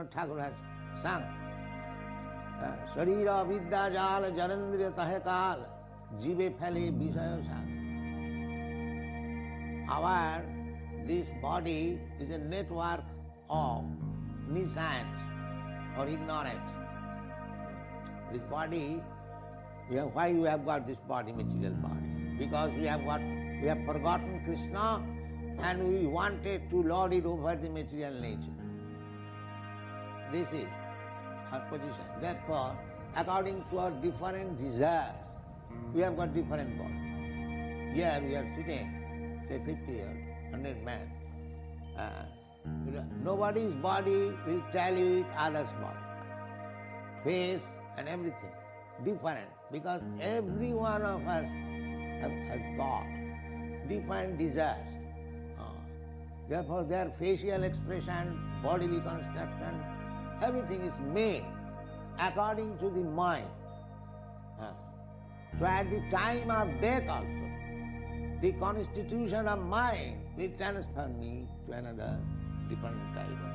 Rabindranath Tagore has sung. Sharira vidya jal janandriya tahe kal jive phale vishaya sang. This body is a network of nescience or ignorance. This body, why we have got this body, material body? Because we have forgotten Krishna and we wanted to lord it over the material nature. This is our position. Therefore, according to our different desires, we have got different bodies. Here we are sitting, say 50 years, 100 men. Nobody's body will tally with others' body. Face and everything different, because every one of us has got different desires. Therefore their facial expression, bodily construction, everything is made according to the mind. So at the time of death also, the constitution of mind will transfer me to another different type of.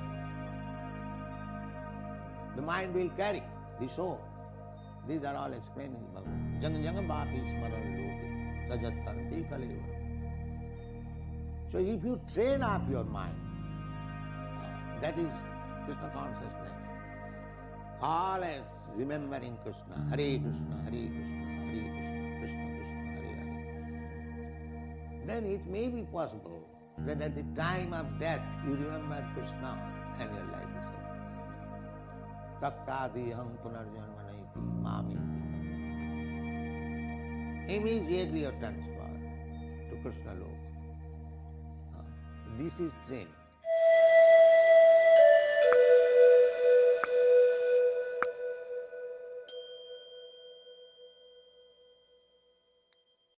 The mind will carry the soul. These are all explained in the Bhagavad. Jang jang bhapi smaran loke rajattanti kaleva. So if you train up your mind, that is Krishna consciousness, always remembering Krishna, Hare Krishna, Hare Krishna, Hare Krishna, Krishna Krishna, Hare Hare, then it may be possible that at the time of death you remember Krishna and your life is over. Taktadiham punarjanmanaiti mamiti. Immediately you are transferred to Krishna Loka. This is training.